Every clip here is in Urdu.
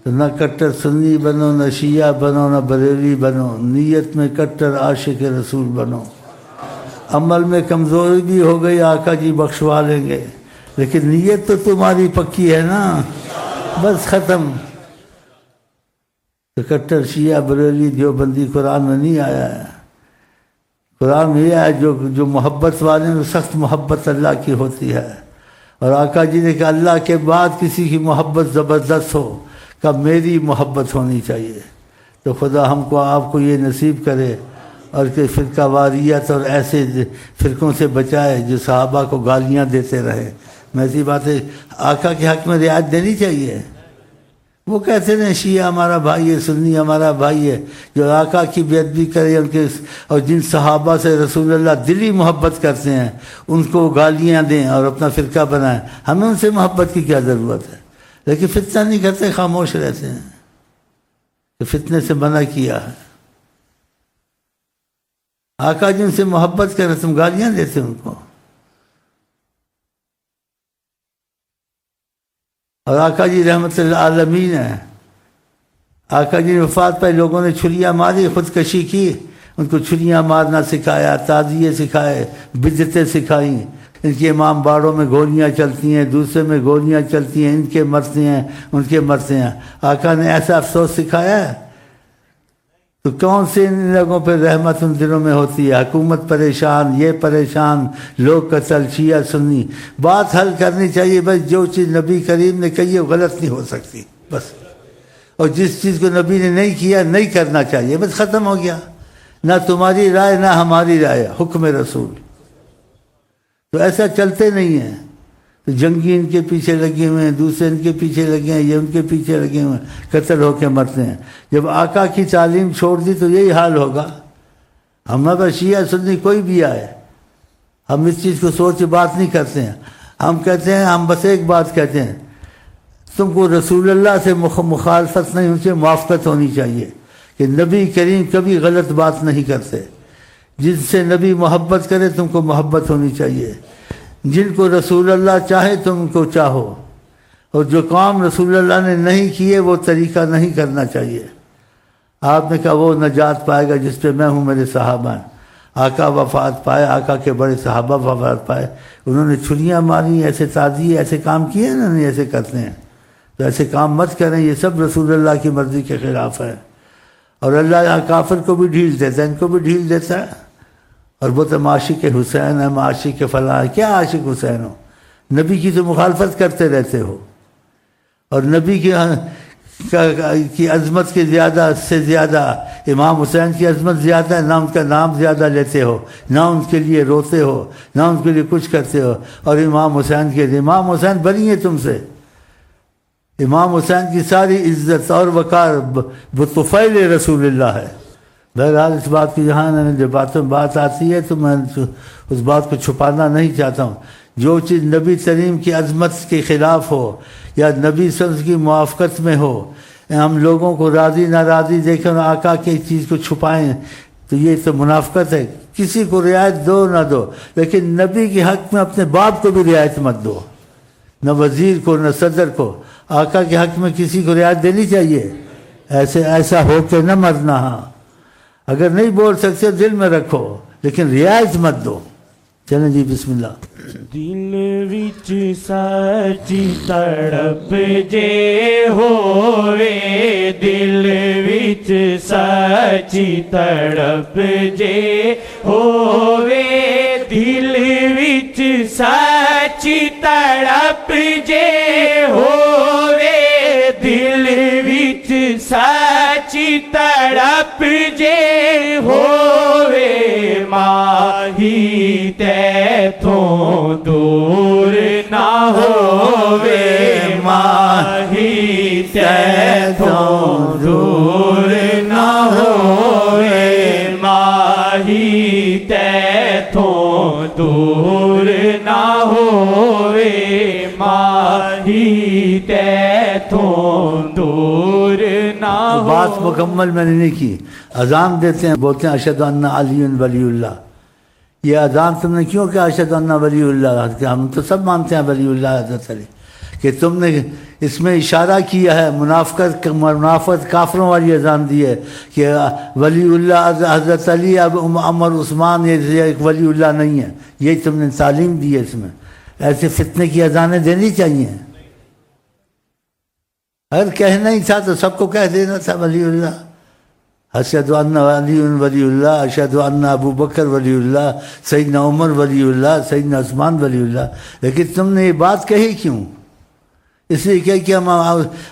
تو نہ کٹر سنی بنو، نہ شیعہ بنو، نہ بریلوی بنو، نیت میں کٹر عاشق رسول بنو۔ عمل میں کمزوری بھی ہو گئی آقا جی بخشوا لیں گے، لیکن نیت تو تمہاری پکی ہے نا، بس ختم۔ تو کٹر شیعہ بریلوی دیوبندی قرآن میں نہیں آیا ہے۔ قرآن میں یہ ہے جو محبت والے ہیں، سخت محبت اللہ کی ہوتی ہے۔ اور آقا جی نے کہا اللہ کے بعد کسی کی محبت زبردست ہو، کہ میری محبت ہونی چاہیے۔ تو خدا ہم کو آپ کو یہ نصیب کرے، اور کہ فرقہ واریت اور ایسے فرقوں سے بچائے جو صحابہ کو گالیاں دیتے رہے۔ میں ایسی باتیں آقا کے حق میں رعایت دینی چاہیے۔ وہ کہتے ہیں شیعہ ہمارا بھائی ہے، سنی ہمارا بھائی ہے، جو آقا کی بے ادبی کرے ان کے، اور جن صحابہ سے رسول اللہ دلی محبت کرتے ہیں ان کو گالیاں دیں اور اپنا فرقہ بنائیں۔ ہمیں ان سے محبت کی کیا ضرورت ہے؟ لیکن فتنہ نہیں کرتے، خاموش رہتے ہیں کہ فتنے سے منع کیا ہے۔ آقا جن سے محبت کرے تم گالیاں دیتے ان کو۔ اور آقا جی رحمت للعالمین ہے، آقا جی نے وفات پہ لوگوں نے چھریاں ماری، خودکشی کی، ان کو چھریاں مارنا سکھایا، تعزیے سکھائے، بدعتیں سکھائیں۔ ان کے امام باڑوں میں گولیاں چلتی ہیں، دوسرے میں گولیاں چلتی ہیں، ان کے مرتے ہیں ان کے مرتے ہیں۔ آقا نے ایسا افسوس سکھایا ہے، تو کون سے ان لوگوں پہ رحمت ان دنوں میں ہوتی ہے؟ حکومت پریشان، یہ پریشان، لوگ قتل، شیعہ سنی۔ بات حل کرنی چاہیے، بس جو چیز نبی کریم نے کہی ہے غلط نہیں ہو سکتی بس، اور جس چیز کو نبی نے نہیں کیا نہیں کرنا چاہیے، بس ختم ہو گیا۔ نہ تمہاری رائے نہ ہماری رائے، حکم رسول۔ تو ایسا چلتے نہیں ہیں، تو جنگی ان کے پیچھے لگے ہوئے ہیں، دوسرے ان کے پیچھے لگے ہیں، یہ ان کے پیچھے لگے ہوئے ہیں، قتل ہو کے مرتے ہیں۔ جب آقا کی تعلیم چھوڑ دی تو یہی حال ہوگا۔ ہمارا شیعہ سنی کوئی بھی آئے، ہم اس چیز کو سوچ بات نہیں کرتے ہیں۔ ہم کہتے ہیں، ہم بس ایک بات کہتے ہیں، تم کو رسول اللہ سے مخالفت نہیں، ان سے موافقت ہونی چاہیے، کہ نبی کریم کبھی غلط بات نہیں کرتے۔ جن سے نبی محبت کرے تم کو محبت ہونی چاہیے، جن کو رسول اللہ چاہے تم ان کو چاہو، اور جو کام رسول اللہ نے نہیں کیے وہ طریقہ نہیں کرنا چاہیے۔ آپ نے کہا وہ نجات پائے گا جس پہ میں ہوں، میرے صحابہ ہیں۔ آقا وفات پائے، آقا کے بڑے صحابہ وفات پائے، انہوں نے چھریاں ماری، ایسے تعزیے، ایسے کام کیے نا، نہیں ایسے کرتے ہیں، تو ایسے کام مت کریں، یہ سب رسول اللہ کی مرضی کے خلاف ہے۔ اور اللہ یہاں کافر کو بھی ڈھیل دیتا ہے، ان کو بھی ڈھیل دیتا ہے۔ اور وہ تو عاشق حسین ہے، عاشق فلاں، کیا عاشق حسین ہو؟ نبی کی تو مخالفت کرتے رہتے ہو، اور نبی کی عظمت کے زیادہ سے زیادہ امام حسین کی عظمت زیادہ ہے، نہ ان کا نام زیادہ لیتے ہو، نہ ان کے لیے روتے ہو، نہ ان کے لیے کچھ کرتے ہو۔ اور امام حسین کے لیے، امام حسین بری ہیں تم سے، امام حسین کی ساری عزت اور وقار بطفیل رسول اللہ ہے۔ بہرحال اس بات کی جہاں جو باتوں بات آتی ہے تو میں اس بات کو چھپانا نہیں چاہتا ہوں۔ جو چیز نبی کریم کی عظمت کے خلاف ہو یا نبی صلی اللہ علیہ وسلم کی موافقت میں ہو، ہم لوگوں کو راضی ناراضی دیکھیں اور آقا کی چیز کو چھپائیں، تو یہ تو منافقت ہے۔ کسی کو رعایت دو نہ دو، لیکن نبی کے حق میں اپنے باپ کو بھی رعایت مت دو، نہ وزیر کو نہ صدر کو۔ آقا کے حق میں کسی کو رعایت دینی چاہیے، ایسا ہو کے نہ مرنا۔ ہاں اگر نہیں بول سکتے دل میں رکھو، لیکن رعایت مت دو۔ چلیں جی بسم اللہ۔ دل وچ سچی تڑپ جے ہووے، دل وچ سچی تڑپ جے ہووے، دل وچ سچی تڑپ جے ہووے، دل وچ سچی تڑپ جے ہووے، ماہی تیتھوں دور نہ ہووے، ماہی تیتھوں دور نہ ہووے، ماہی تیتھوں دور نہ ہووے، ماہی تیتھوں دور نہ ہووے۔ بات مکمل میں نے نہیں کی۔ اذان دیتے ہیں، بولتے ہیں اشہد ان علی ولی اللہ۔ یہ اذان تم نے کیوں کہا اشہد ان ولی اللہ؟ کہ ہم تو سب مانتے ہیں ولی اللہ حضرت علی، کہ تم نے اس میں اشارہ کیا ہے، منافقت کافروں والی اذان دی ہے کہ ولی اللہ حضرت علی اب عمر عثمان یہ ایک ولی اللہ نہیں ہے، یہی تم نے تعلیم دی ہے۔ اس میں ایسے فتنے کی اذانیں دینی چاہیے؟ اگر کہنا ہی تھا تو سب کو کہہ دینا تھا ولی اللہ، اشہد ان علی ولی اللہ، اشہد ان ابو بکر ولی اللہ، سیدنا عمر ولی اللہ، سیدنا عثمان ولی اللہ۔ لیکن تم نے یہ بات کہی کیوں؟ اس لیے کہ ہم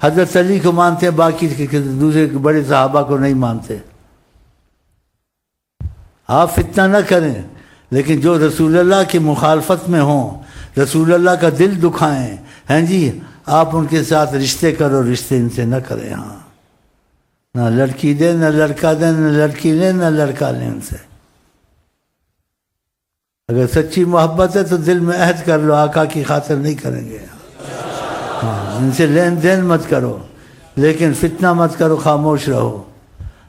حضرت علی کو مانتے ہیں، باقی دوسرے بڑے صحابہ کو نہیں مانتے۔ آپ فتنہ نہ کریں، لیکن جو رسول اللہ کی مخالفت میں ہوں، رسول اللہ کا دل دکھائیں، ہیں جی، آپ ان کے ساتھ رشتے کرو، رشتے ان سے نہ کریں۔ ہاں، نہ لڑکی دے، نہ لڑکا دے، نہ لڑکی لے، نہ لڑکا لے ان سے۔ اگر سچی محبت ہے تو دل میں عہد کر لو، آقا کی خاطر نہیں کریں گے۔ ہاں، ان سے لین دین مت کرو، لیکن فتنہ مت کرو، خاموش رہو۔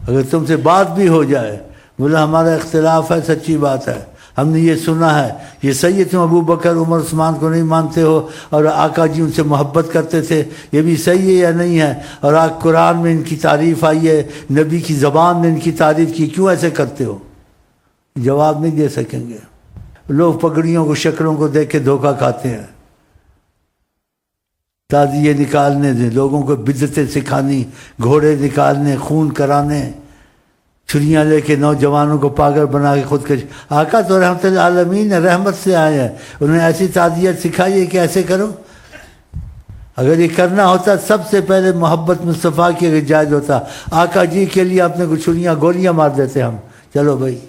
اگر تم سے بات بھی ہو جائے، بولا ہمارا اختلاف ہے، سچی بات ہے، ہم نے یہ سنا ہے، یہ صحیح ہے، تم ابو بکر عمر عثمان کو نہیں مانتے ہو اور آقا جی ان سے محبت کرتے تھے، یہ بھی صحیح ہے یا نہیں ہے؟ اور قرآن میں ان کی تعریف آئی ہے، نبی کی زبان نے ان کی تعریف کی، کیوں ایسے کرتے ہو؟ جواب نہیں دے سکیں گے۔ لوگ پگڑیوں کو، شکلوں کو دیکھ کے دھوکہ کھاتے ہیں، تعزیے نکالنے دیں، لوگوں کو بدعتیں سکھانی، گھوڑے نکالنے، خون کرانے، چھریاں لے کے نوجوانوں کو پاگل بنا کے خودکشی۔ آقا تو رحمت العالمین رحمت سے آئے ہیں، انہوں نے ایسی تعزیت سکھائی ہے کہ ایسے کرو۔ اگر یہ کرنا ہوتا سب سے پہلے محبت مصطفیٰ کی اگر جائز ہوتا، آقا جی کے لیے اپنے کو چھریاں گولیاں مار دیتے ہم، چلو بھائی۔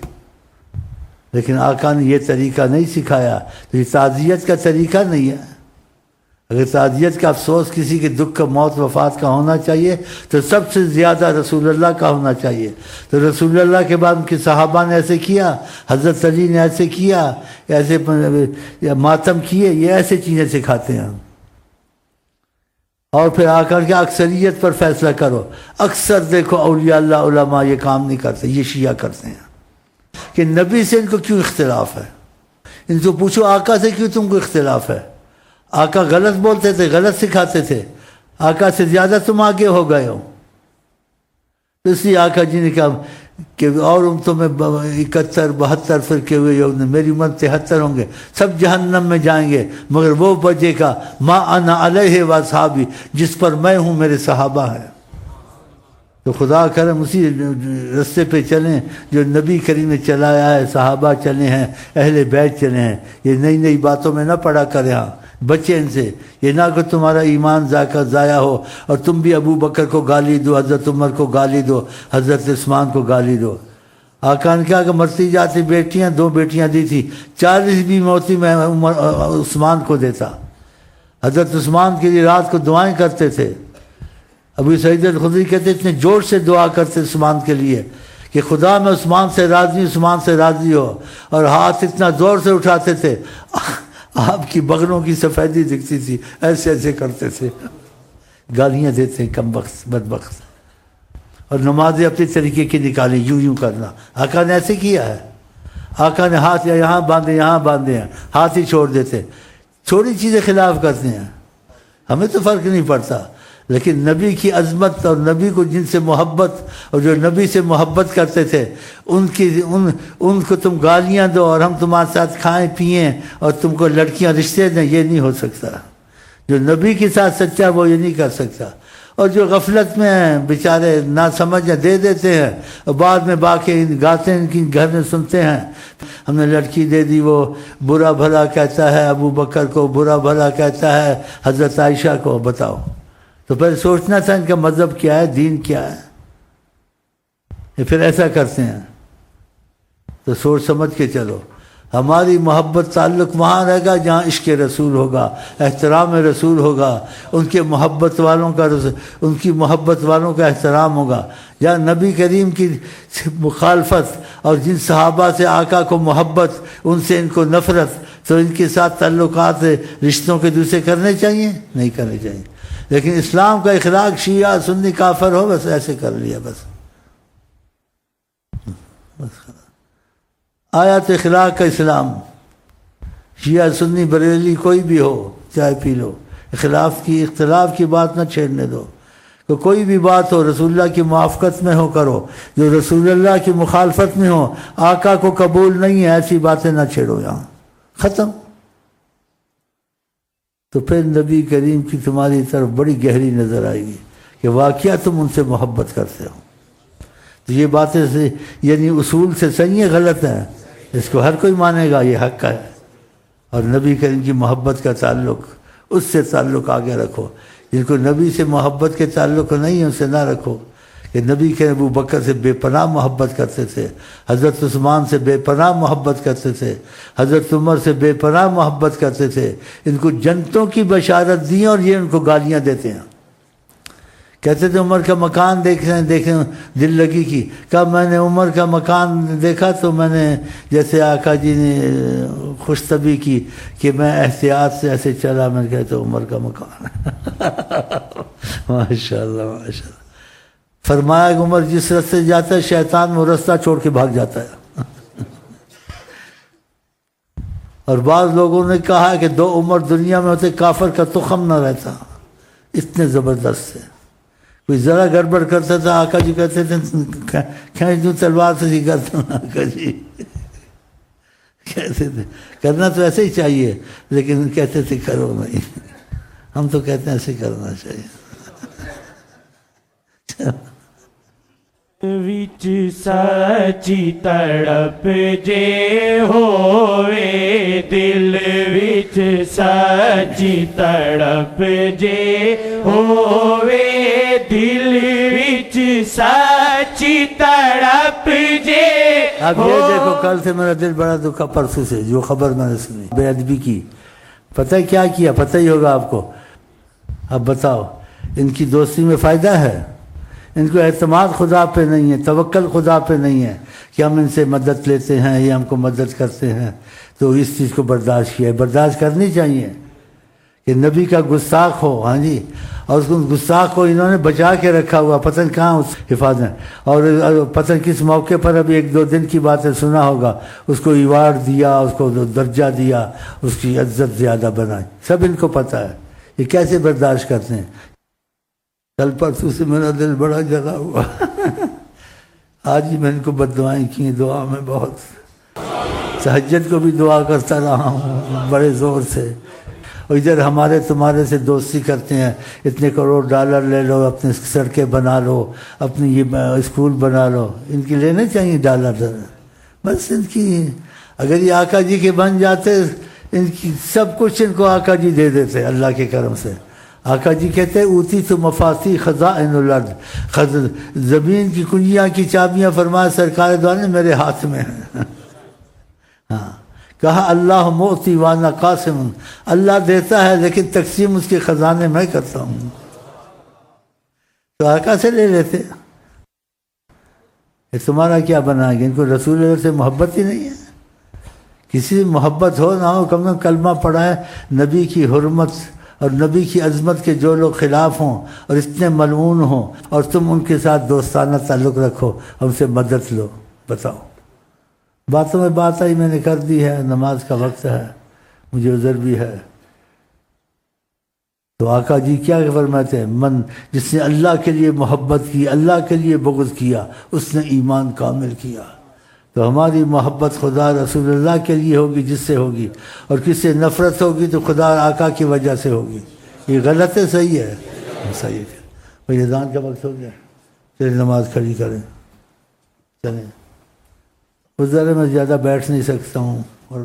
لیکن آقا نے یہ طریقہ نہیں سکھایا، تو یہ تعزیت کا طریقہ نہیں ہے۔ اگر تعزیت کا افسوس کسی کے دکھ کا، موت وفات کا ہونا چاہیے تو سب سے زیادہ رسول اللہ کا ہونا چاہیے۔ تو رسول اللہ کے بعد ان کے صحابہ نے ایسے کیا، حضرت علی نے ایسے کیا، ایسے ماتم کیے، یہ ایسے چیزیں سکھاتے ہیں۔ اور پھر آ کر کے اکثریت پر فیصلہ کرو۔ اکثر دیکھو اولیاء اللہ علماء یہ کام نہیں کرتے، یہ شیعہ کرتے ہیں کہ نبی سے ان کو کیوں اختلاف ہے؟ ان سے پوچھو آقا سے کیوں تم کو اختلاف ہے؟ آقا غلط بولتے تھے، غلط سکھاتے تھے، آقا سے زیادہ تم آگے ہو گئے ہو۔ اس لیے آقا جی نے کہا کہ اور امتوں میں 71 72 فرقے ہوئے، میری امت 73 ہوں گے، سب جہنم میں جائیں گے، مگر وہ بچے کا ما انا علیہ و اصحابی، جس پر میں ہوں میرے صحابہ ہیں۔ تو خدا کرم اسی رستے پہ چلیں جو نبی کریم نے چلایا ہے، صحابہ چلے ہیں، اہل بیت چلے ہیں۔ یہ نئی نئی باتوں میں نہ پڑا کرے، ہاں بچے ان سے، یہ نہ کہ تمہارا ایمان ضائع ہو اور تم بھی ابو بکر کو گالی دو، حضرت عمر کو گالی دو، حضرت عثمان کو گالی دو۔ آقا نے کہا کہ مرتی جاتی بیٹیاں، 2 بیٹیاں دی تھی، 40 بھی موتی میں عثمان کو دیتا۔ حضرت عثمان کے لیے رات کو دعائیں کرتے تھے۔ ابو سعید الخدری کہتے اتنے زور سے دعا کرتے عثمان کے لیے کہ خدا میں عثمان سے راضی، عثمان سے راضی ہو، اور ہاتھ اتنا زور سے اٹھاتے تھے آپ کی بغلوں کی سفیدی دکھتی تھی، ایسے ایسے کرتے تھے، گالیاں دیتے ہیں کم وقت بدبخت۔ اور نمازیں اپنے طریقے کی نکالی، یوں کرنا۔ آقا نے ایسے کیا ہے، آقا نے ہاتھ یہاں باندھے، یہاں باندھے ہیں، ہاتھ ہی چھوڑ دیتے، چھوٹی چیزیں خلاف کرتے ہیں، ہمیں تو فرق نہیں پڑتا۔ لیکن نبی کی عظمت اور نبی کو جن سے محبت اور جو نبی سے محبت کرتے تھے ان کو تم گالیاں دو اور ہم تمہارے ساتھ کھائیں پئیں اور تم کو لڑکیاں رشتے دیں، یہ نہیں ہو سکتا۔ جو نبی کے ساتھ سچا وہ یہ نہیں کر سکتا۔ اور جو غفلت میں ہیں بیچارے نہ سمجھ دے دیتے ہیں اور بعد میں باقی گاتے ہیں، ان کی گھر میں سنتے ہیں ہم نے لڑکی دے دی، وہ برا بھلا کہتا ہے ابو بکر کو، برا بھلا کہتا ہے حضرت عائشہ کو۔ بتاؤ، تو پہلے سوچنا تھا ان کا مذہب کیا ہے، دین کیا ہے، یہ پھر ایسا کرتے ہیں۔ تو سوچ سمجھ کے چلو۔ ہماری محبت تعلق وہاں رہے گا جہاں عشق رسول ہوگا، احترام رسول ہوگا، ان کی محبت والوں کا احترام ہوگا۔ جہاں نبی کریم کی مخالفت اور جن صحابہ سے آقا کو محبت، ان سے ان کو نفرت، تو ان کے ساتھ تعلقات رشتوں کے دوسرے کرنے چاہیے؟ نہیں کرنے چاہیے۔ لیکن اسلام کا اخلاق شیعہ سنی کافر ہو، بس ایسے کر لیا، بس آیا تو اخلاق کا اسلام۔ شیعہ سنی بریلی کوئی بھی ہو، چائے پی لو، اختلاف کی بات نہ چھیڑنے دو، کہ کوئی بھی بات ہو رسول اللہ کی موافقت میں ہو کرو، جو رسول اللہ کی مخالفت میں ہو آقا کو قبول نہیں ہے، ایسی باتیں نہ چھیڑو یہاں، ختم۔ تو پھر نبی کریم کی تمہاری طرف بڑی گہری نظر آئے گی کہ واقعہ تم ان سے محبت کرتے ہو۔ تو یہ باتیں یعنی اصول سے صحیح ہیں، غلط ہیں، اس کو ہر کوئی مانے گا، یہ حق ہے۔ اور نبی کریم کی محبت کا تعلق، اس سے تعلق آگے رکھو۔ جن کو نبی سے محبت کے تعلق نہیں ہے ان سے نہ رکھو، کہ نبی کے ابو بکر سے بے پناہ محبت کرتے تھے، حضرت عثمان سے بے پناہ محبت کرتے تھے، حضرت عمر سے بے پناہ محبت کرتے تھے، ان کو جنتوں کی بشارت دی اور یہ ان کو گالیاں دیتے ہیں۔ کہتے تھے عمر کا مکان دیکھیں دل لگی کی، کہا میں نے عمر کا مکان دیکھا تو میں نے جیسے آقا جی نے خوش طبی کی کہ میں احتیاط سے ایسے چلا، میں نے کہا تو عمر کا مکان ماشاء اللہ ماشاء اللہ۔ فرمایا کہ عمر جس راستے جاتا ہے شیطان وہ راستہ چھوڑ کے بھاگ جاتا ہے۔ اور بعض لوگوں نے کہا کہ 2 عمر دنیا میں ہوتے کافر کا تخم نہ رہتا، اتنے زبردست تھے۔ کوئی ذرا گڑبڑ کرتا تھا آقا جی کہتے تھے کھینچ دوں تلوار سے ہی کرتا ہوں، آقا جی کہتے تھے کرنا تو ایسے ہی چاہیے، لیکن کہتے تھے کرو نہیں، ہم تو کہتے ہیں ایسے کرنا چاہیے۔ وچ سچی تڑپ جے ہوئے دل وچ سچی تڑپ جے ہوئے دل وچ سچی تڑپ جے۔ اب یہ دیکھو کل سے میرا دل بڑا دکھا، پرسوں سے جو خبر میں نے سنی بے ادبی کی، پتہ ہے کیا کیا؟ پتہ ہی ہوگا آپ کو۔ اب بتاؤ ان کی دوستی میں فائدہ ہے؟ ان کو اعتماد خدا پہ نہیں ہے، توکل خدا پہ نہیں ہے کہ ہم ان سے مدد لیتے ہیں یا ہم کو مدد کرتے ہیں، تو اس چیز کو برداشت کیا ہے۔ برداشت کرنی چاہیے کہ نبی کا گستاخ ہو، ہاں جی، اور اس گستاخ کو انہوں نے بچا کے رکھا ہوا، پتہ نہیں کہاں اس حفاظت، اور پتہ نہیں کس موقع پر ابھی 1-2 دن کی باتیں سنا ہوگا، اس کو ایوارڈ دیا، اس کو درجہ دیا، اس کی عزت زیادہ بنائی، سب ان کو پتہ ہے یہ کیسے برداشت کرتے ہیں۔ کل پرسوں سے میرا دل بڑا جلا ہوا، آج ہی میں ان کو بد دعائیں کی، دعا میں بہت تہجد کو بھی دعا کرتا رہا ہوں بڑے زور سے۔ اور ادھر ہمارے تمہارے سے دوستی کرتے ہیں، اتنے کروڑ ڈالر لے لو، اپنے سڑکیں بنا لو، اپنی یہ اسکول بنا لو، ان کی لینے چاہیے ڈالر، بس ان کی اگر یہ آقا جی کے بن جاتے ان کی سب کچھ ان کو آقا جی دے دیتے اللہ کے کرم سے۔ آقا جی کہتے ہیں اوتی تو مفاتی خزائن الارض، زمین کی کنجیاں کی چابیاں فرمایا سرکار دو عالم میرے ہاتھ میں ہیں۔ ہاں کہا اللہ موتی وانا قاسم، اللہ دیتا ہے لیکن تقسیم اس کے خزانے میں کرتا ہوں، تو آقا سے لے لیتے۔ تمہارا کیا بنا گیا؟ ان کو رسول اللہ سے محبت ہی نہیں ہے۔ کسی سے محبت ہو نہ ہو کم از کم کلمہ پڑھا ہے، نبی کی حرمت اور نبی کی عظمت کے جو لوگ خلاف ہوں اور اتنے ملعون ہوں اور تم ان کے ساتھ دوستانہ تعلق رکھو، ان سے مدد لو، بتاؤ۔ باتوں میں بات آئی میں نے کر دی ہے، نماز کا وقت ہے، مجھے عذر بھی ہے۔ تو آقا جی کیا فرماتے ہیں؟ من جس نے اللہ کے لیے محبت کی، اللہ کے لیے بغض کیا، اس نے ایمان کامل کیا۔ تو ہماری محبت خدا رسول اللہ کے لیے ہوگی جس سے ہوگی، اور کس سے نفرت ہوگی تو خدا آقا کی وجہ سے ہوگی۔ یہ غلط ہے صحیح ہے؟ صحیح ہے۔ بھائی اذان کا وقت ہو گیا، چلے نماز کھڑی کریں، چلیں۔ عذر ہے میں زیادہ بیٹھ نہیں سکتا ہوں اور